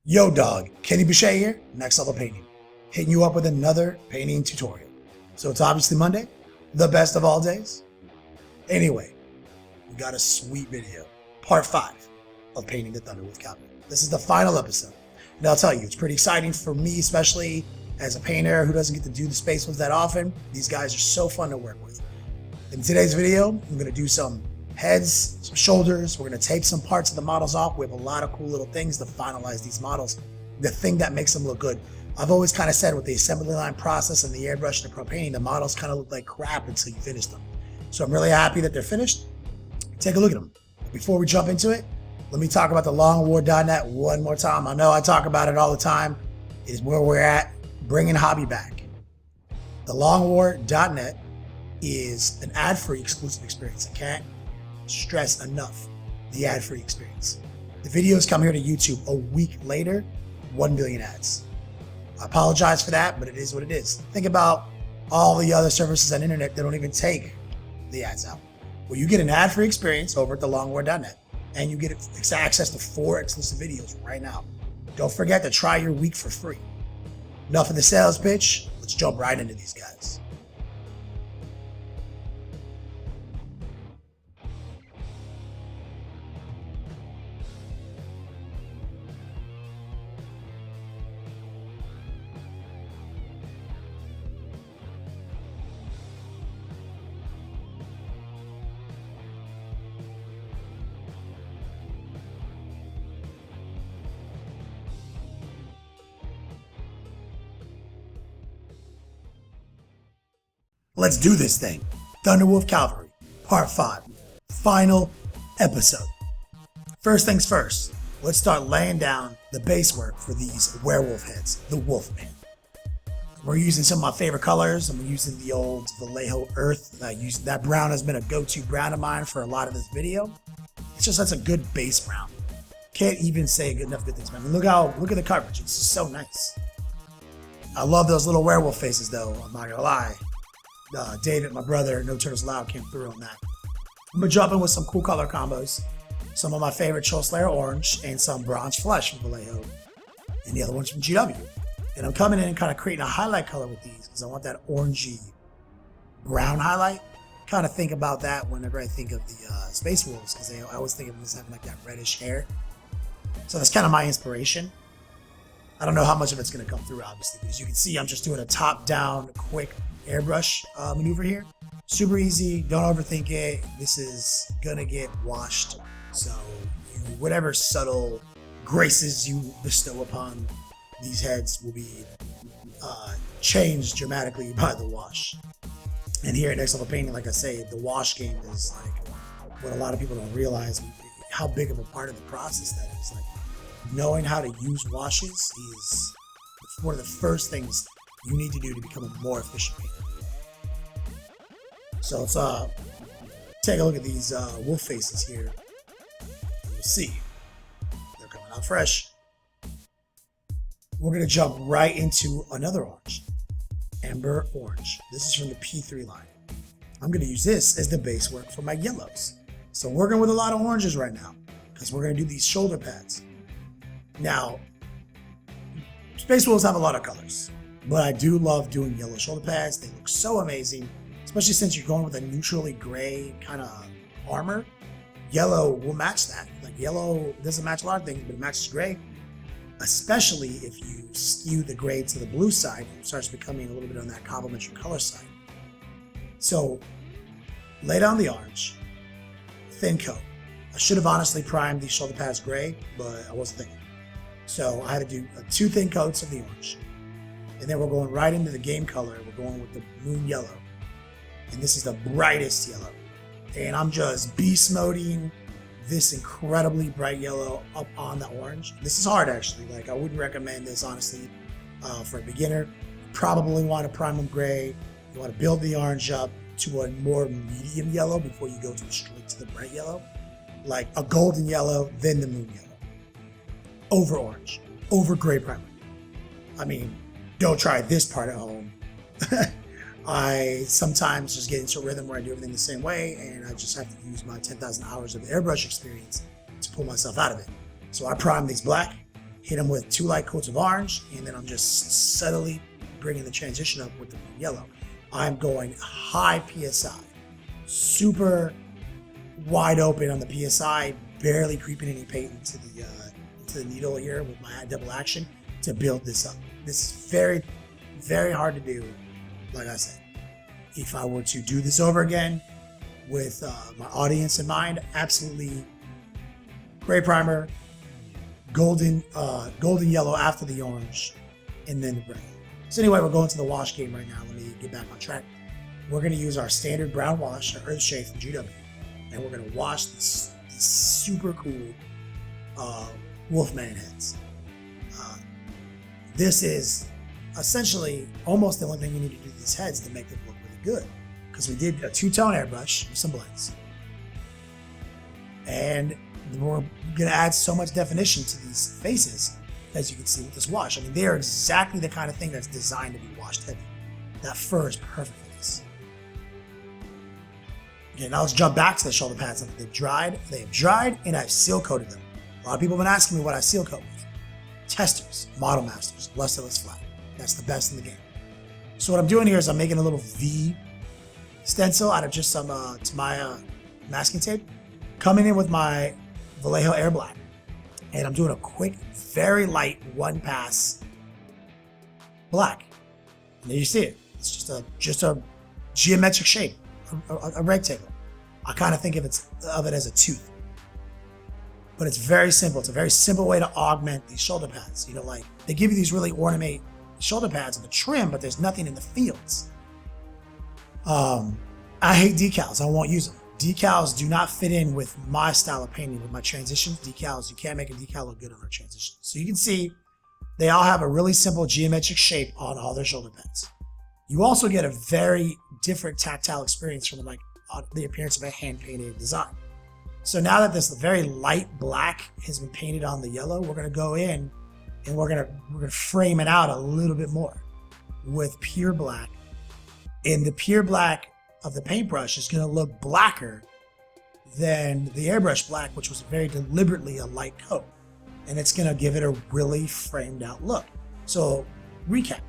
Yo dog, Kenny Boucher here, Next Level Painting, hitting you up with another painting tutorial. So it's obviously Monday, the best of all days. Anyway, we got a sweet video, part 5 of Painting the Thunder with Cavalry. This is the final episode, and I'll tell you, it's pretty exciting for me, especially as a painter who doesn't get to do the space ones that often. These guys are so fun to work with. In today's video, I'm gonna do some heads, some shoulders. We're gonna take some parts of the models off. We have a lot of cool little things to finalize these models. The thing that makes them look good. I've always kind of said with the assembly line process and the airbrush and the pro painting, the models kind of look like crap until you finish them. So I'm really happy that they're finished. Take a look at them. Before we jump into it, let me talk about the longwar.net one more time. I know I talk about it all the time. It is where we're at, bringing hobby back. The longwar.net is an ad-free exclusive experience. I can't stress enough the ad-free experience. The videos come here to YouTube a week later, 1 billion ads. I apologize for that, but it is what it is. Think about all the other services on the internet that don't even take the ads out. Well, you get an ad-free experience over at thelongwar.net, and you get access to 4 exclusive videos right now. Don't forget to try your week for free. Enough of the sales pitch. Let's jump right into these guys. Let's do this thing. Thunderwolf Cavalry, part 5, final episode. First things first, let's start laying down the base work for these werewolf heads, the Wolfman. We're using some of my favorite colors. I'm using the old Vallejo Earth. That brown has been a go-to brown of mine for a lot of this video. It's just, that's a good base brown. Can't even say good enough good things. I mean, look at the coverage. It's just so nice. I love those little werewolf faces though, I'm not gonna lie. David, my brother, No Turtles Allowed, came through on that. I'm gonna jump in with some cool color combos. Some of my favorite Troll Slayer Orange and some Bronze Flesh from Vallejo. And the other one's from GW. And I'm coming in and kind of creating a highlight color with these because I want that orangey brown highlight. Kind of think about that whenever I think of the Space Wolves, because I always think of them as having like that reddish hair. So that's kind of my inspiration. I don't know how much of it's gonna come through, obviously, because you can see I'm just doing a top-down, quick airbrush maneuver here. Super easy, don't overthink it. This is gonna get washed. So whatever subtle graces you bestow upon these heads will be changed dramatically by the wash. And here at Next Level Painting, like I say, the wash game is like what a lot of people don't realize how big of a part of the process that is. Like, knowing how to use washes is one of the first things you need to do to become a more efficient painter. So let's take a look at these wolf faces here. You'll see they're coming out fresh. We're gonna jump right into another orange, Amber Orange. This is from the P3 line. I'm gonna use this as the base work for my yellows. So I'm working with a lot of oranges right now because we're gonna do these shoulder pads. Now, Space Wolves have a lot of colors, but I do love doing yellow shoulder pads. They look so amazing, especially since you're going with a neutrally gray kind of armor. Yellow will match that. Like, yellow doesn't match a lot of things, but it matches gray, especially if you skew the gray to the blue side. It starts becoming a little bit on that complementary color side. So lay down the orange, thin coat. I should have honestly primed these shoulder pads gray, but I wasn't thinking. So I had to do 2 thin coats of the orange. And then we're going right into the game color. We're going with the moon yellow. And this is the brightest yellow. And I'm just beast moding this incredibly bright yellow up on the orange. This is hard, actually. Like, I wouldn't recommend this, honestly, for a beginner. You probably want to prime them gray. You want to build the orange up to a more medium yellow before you go straight to the bright yellow. Like a golden yellow, then the moon yellow. Over orange, over gray primer. I mean, don't try this part at home. I sometimes just get into a rhythm where I do everything the same way, and I just have to use my 10,000 hours of airbrush experience to pull myself out of it. So I prime these black, hit them with 2 light coats of orange, and then I'm just subtly bringing the transition up with the yellow. I'm going high PSI, super wide open on the PSI, barely creeping any paint into the needle here with my double action to build this up. This is very, very hard to do. Like I said, if I were to do this over again with my audience in mind, absolutely gray primer, golden yellow after the orange, and then the gray. So anyway, we're going to the wash game right now. Let me get back on track. We're going to use our standard brown wash, our Earthshade from GW, and we're going to wash these super cool Wolfman heads. This is essentially almost the only thing you need to do to these heads to make them look really good, because we did a 2-tone airbrush with some blends, and we're going to add so much definition to these faces, as you can see with this wash. I mean, they are exactly the kind of thing that's designed to be washed heavy. That fur is perfect for this. Okay, now let's jump back to the shoulder pads. They've dried, and I've seal coated them. A lot of people have been asking me what I seal coat with. Testers, Model Masters, Lusterless Flat. That's the best in the game. So what I'm doing here is I'm making a little V stencil out of just some Tamiya masking tape, coming in with my Vallejo Air Black, and I'm doing a quick, very light 1-pass black. And there you see it. It's just a geometric shape, a rectangle. I kind of think of it as a tooth. But it's very simple. It's a very simple way to augment these shoulder pads. You know, like they give you these really ornate shoulder pads in the trim, but there's nothing in the fields. I hate decals. I won't use them. Decals do not fit in with my style of painting, with my transitions. Decals, you can't make a decal look good on our transitions. So you can see they all have a really simple geometric shape on all their shoulder pads. You also get a very different tactile experience from the appearance of a hand-painted design. So now that this very light black has been painted on the yellow, we're going to go in and we're going to frame it out a little bit more with pure black. And the pure black of the paintbrush is going to look blacker than the airbrush black, which was very deliberately a light coat. And it's going to give it a really framed out look. So recap,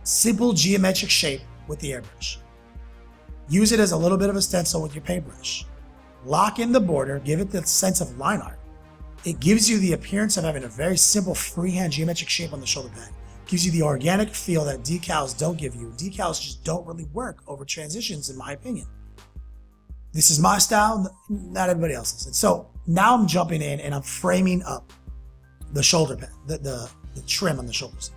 simple geometric shape with the airbrush. Use it as a little bit of a stencil with your paintbrush. Lock in the border, give it the sense of line art. It gives you the appearance of having a very simple freehand geometric shape on the shoulder pad. Gives you the organic feel that decals don't give you. Decals just don't really work over transitions, in my opinion. This is my style, not everybody else's. And so now I'm jumping in and I'm framing up the shoulder pad, the trim on the shoulders.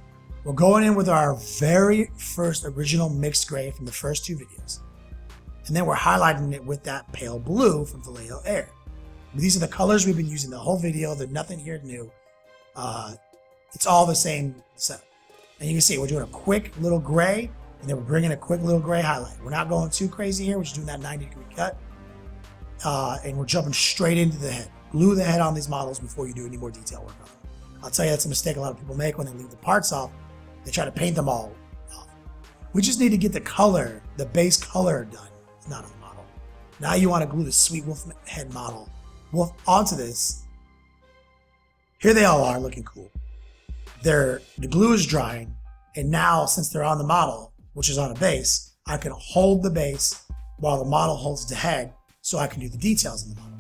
We're going in with our very first original mixed gray from the first 2 videos. And then we're highlighting it with that pale blue from Vallejo Air. These are the colors we've been using the whole video. There's nothing here new. It's all the same setup. And you can see we're doing a quick little gray, and then we're bringing a quick little gray highlight. We're not going too crazy here. We're just doing that 90-degree cut. And we're jumping straight into the head. Glue the head on these models before you do any more detail work on them. I'll tell you, that's a mistake a lot of people make when they leave the parts off. They try to paint them all off. We just need to get the color, the base color done. Not on the model. Now you want to glue the sweet wolf head model onto this. Here they all are looking cool. The glue is drying, and now since they're on the model, which is on a base, I can hold the base while the model holds the head so I can do the details in the model.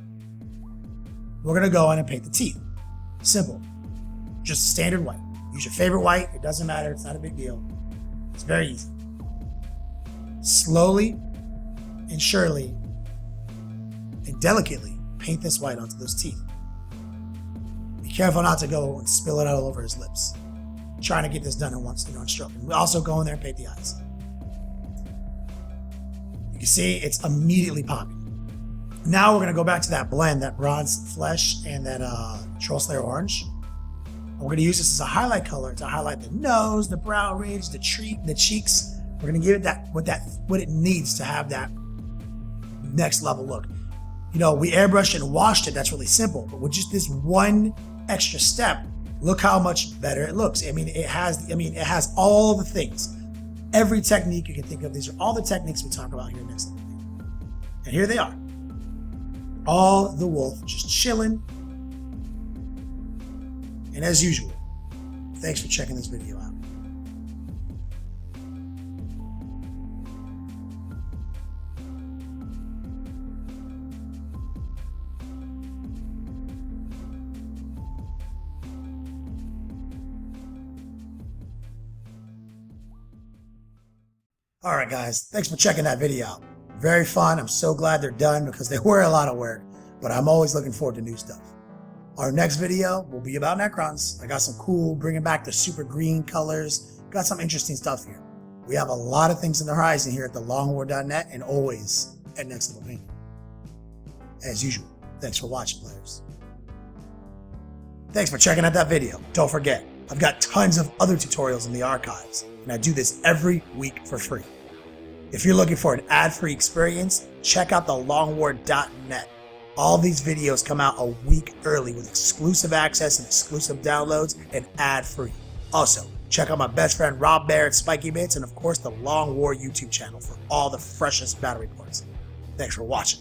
We're going to go in and paint the teeth. Simple. Just standard white. Use your favorite white. It doesn't matter. It's not a big deal. It's very easy. Slowly and surely and delicately paint this white onto those teeth. Be careful not to go and spill it out all over his lips. I'm trying to get this done in one stroke. And we also go in there and paint the eyes. You can see it's immediately popping. Now we're going to go back to that blend, that bronze flesh and that Troll Slayer orange. And we're going to use this as a highlight color to highlight the nose, the brow ridge, the cheeks. We're going to give it what it needs to have that next level look. You know, we airbrushed it and washed it. That's really simple. But with just this one extra step, look how much better it looks. It has all the things. Every technique you can think of. These are all the techniques we talk about here next. And here they are. All the wolf just chilling. And as usual, Thanks for checking this video out. All right, guys, thanks for checking that video out. Very fun. I'm so glad they're done because they were a lot of work, but I'm always looking forward to new stuff. Our next video will be about Necrons. I got some cool, bringing back the super green colors. Got some interesting stuff here. We have a lot of things in the horizon here at thelongwar.net and always at Next Level Painting. As usual, thanks for watching, players. Thanks for checking out that video. Don't forget, I've got tons of other tutorials in the archives, and I do this every week for free. If you're looking for an ad-free experience, check out thelongwar.net. All these videos come out a week early with exclusive access and exclusive downloads and ad-free. Also, check out my best friend Rob Bear at Spiky Bits and of course the Long War YouTube channel for all the freshest battle reports. Thanks for watching.